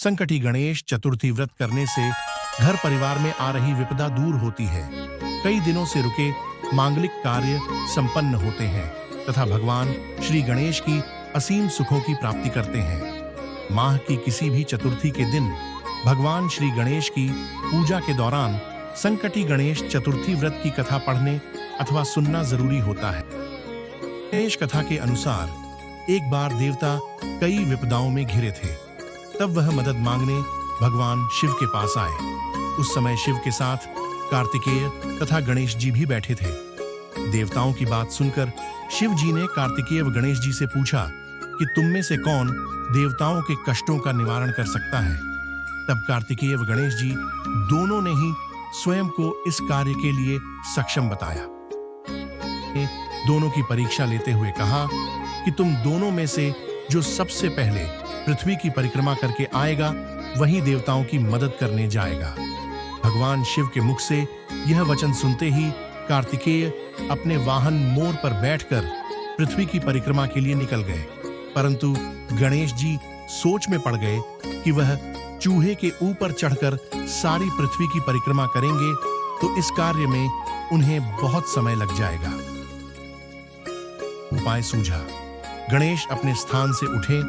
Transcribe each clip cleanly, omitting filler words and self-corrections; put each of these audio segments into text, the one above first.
संकटी गणेश चतुर्थी व्रत करने से घर परिवार में आ रही विपदा दूर होती है। कई दिनों से रुके मांगलिक कार्य संपन्न होते हैं तथा भगवान श्री गणेश की असीम सुखों की प्राप्ति करते हैं। माह की किसी भी चतुर्थी के दिन भगवान श्री गणेश की पूजा के दौरान संकटी गणेश चतुर्थी व्रत की कथा पढ़ने अथवा सुनना जरूरी होता है। गणेश कथा के अनुसार एक बार देवता कई विपदाओं में घिरे थे। तब वह मदद मांगने भगवान शिव के पास आए। उस समय शिव के साथ कार्तिकेय तथा गणेश जी भी बैठे थे। देवताओं की बात सुनकर शिव जी ने कार्तिकेय व गणेश जी से पूछा कि तुम में से कौन देवताओं के कष्टों का निवारण कर सकता है। तब कार्तिकेय व गणेश जी दोनों ने ही स्वयं को इस कार्य के लिए सक्षम बताया। दोनों की परीक्षा लेते हुए कहा कि तुम दोनों में से जो सबसे पहले पृथ्वी की परिक्रमा करके आएगा वही देवताओं की मदद करने जाएगा। भगवान शिव के मुख से यह वचन सुनते ही कार्तिकेय अपने वाहन मोर पर बैठकर पृथ्वी की परिक्रमा के लिए निकल गए। परंतु गणेश जी सोच में पड़ गए कि वह चूहे के ऊपर चढ़कर सारी पृथ्वी की परिक्रमा करेंगे तो इस कार्य में उन्हें बहुत समय लग जाएगा। उपाय सूझा। गणेश अपने स्थान से उठे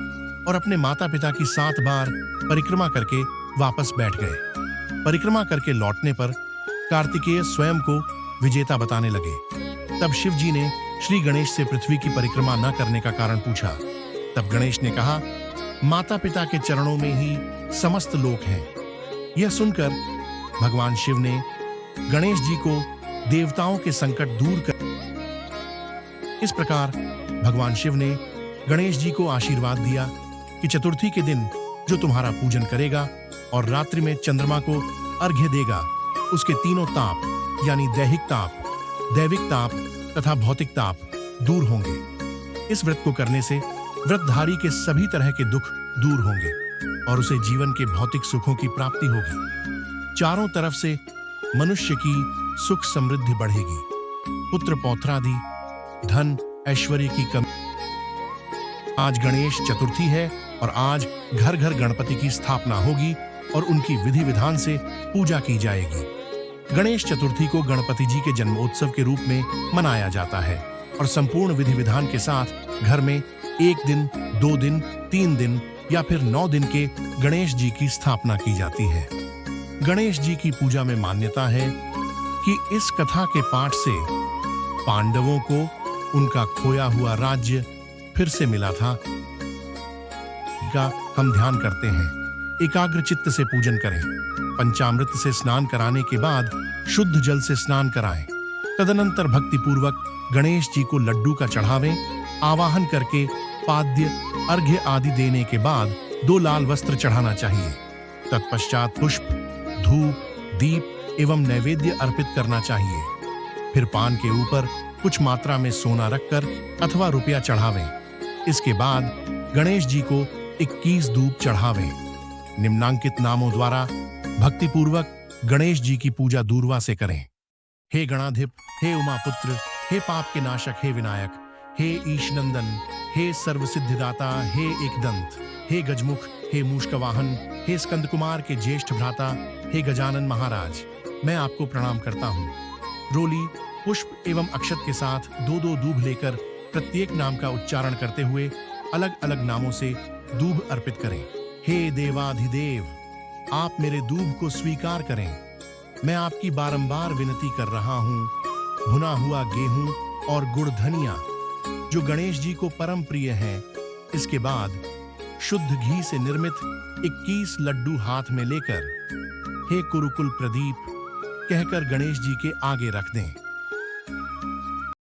और अपने माता पिता की 7 बार परिक्रमा करके वापस बैठ गए। परिक्रमा करके लौटने पर कार्तिकेय स्वयं को विजेता बताने लगे। तब शिव जी ने श्री गणेश से पृथ्वी की परिक्रमा न करने का कारण पूछा। तब गणेश ने कहा, माता पिता के चरणों में ही समस्त लोक हैं। यह सुनकर भगवान शिव ने गणेश जी को देवताओं के संकट दूर कर। इस प्रकार भगवान शिव ने गणेश जी को आशीर्वाद दिया कि चतुर्थी के दिन जो तुम्हारा पूजन करेगा और रात्रि में चंद्रमा को अर्घ्य देगा उसके तीनों ताप यानी दैहिक ताप, दैविक ताप तथा भौतिक ताप दूर होंगे। इस व्रत को करने से व्रतधारी के सभी तरह के दुख दूर होंगे और उसे जीवन के भौतिक सुखों की प्राप्ति होगी। चारों तरफ से मनुष्य की सुख समृद्धि बढ़ेगी। पुत्र पौत्रादि, धन, ऐश्वर्य की कमी। आज गणेश चतुर्थी है और आज घर घर गणपति की स्थापना होगी और उनकी विधि विधान से पूजा की जाएगी। गणेश चतुर्थी को गणपति जी के जन्मोत्सव के रूप में मनाया जाता है और संपूर्ण विधि विधान के साथ घर में 1 दिन, 2 दिन, 3 दिन या फिर 9 दिन के गणेश जी की स्थापना की जाती है। गणेश जी की पूजा में मान्यता है कि इस कथा के पाठ से पांडवों को उनका खोया हुआ राज्य फिर से मिला था। का हम ध्यान करते हैं। एकाग्र चित्त से पूजन करें। पंचामृत से स्नान कराने के बाद शुद्ध जल से स्नान कराएं। तदनंतर भक्ति पूर्वक गणेश जी को लड्डू का चढ़ावें। आवाहन करके पाद्य, अर्घ्य आदि देने के बाद 2 लाल वस्त्र चढ़ाना चाहिए। तत्पश्चात पुष्प, धूप, दीप एवं नैवेद्य अर्पित करना चाहिए। फिर पान के ऊपर कुछ मात्रा में सोना रखकर अथवा रुपया चढ़ावें। इसके बाद गणेश जी को 21 धूप चढ़ावें। निम्नांकित नामों द्वारा भक्तिपूर्वक गणेश जी की पूजा दूरवा से करें। हे गणाधिप, हे उमापुत्र, हे पाप के नाशक, हे विनायक, हे ईशनंदन, हे सर्वसिद्धिदाता, हे एकदंत, हे गजमुख, हे मूषकवाहन, हे स्कंद कुमार के ज्येष्ठ भ्राता, हे गजानन महाराज, मैं आपको प्रणाम करता हूँ। रोली, पुष्प एवं अक्षत के साथ 2-2 दूब लेकर प्रत्येक नाम का उच्चारण करते हुए अलग अलग नामों से दूब अर्पित करें। हे देवाधिदेव, आप मेरे दूब को स्वीकार करें। मैं आपकी बारंबार विनती कर रहा हूँ। भुना हुआ गेहूं और गुड़ धनिया जो गणेश जी को परम प्रिय है। इसके बाद शुद्ध घी से निर्मित 21 लड्डू हाथ में लेकर हे कुरुकुल प्रदीप कहकर गणेश जी के आगे रख दें।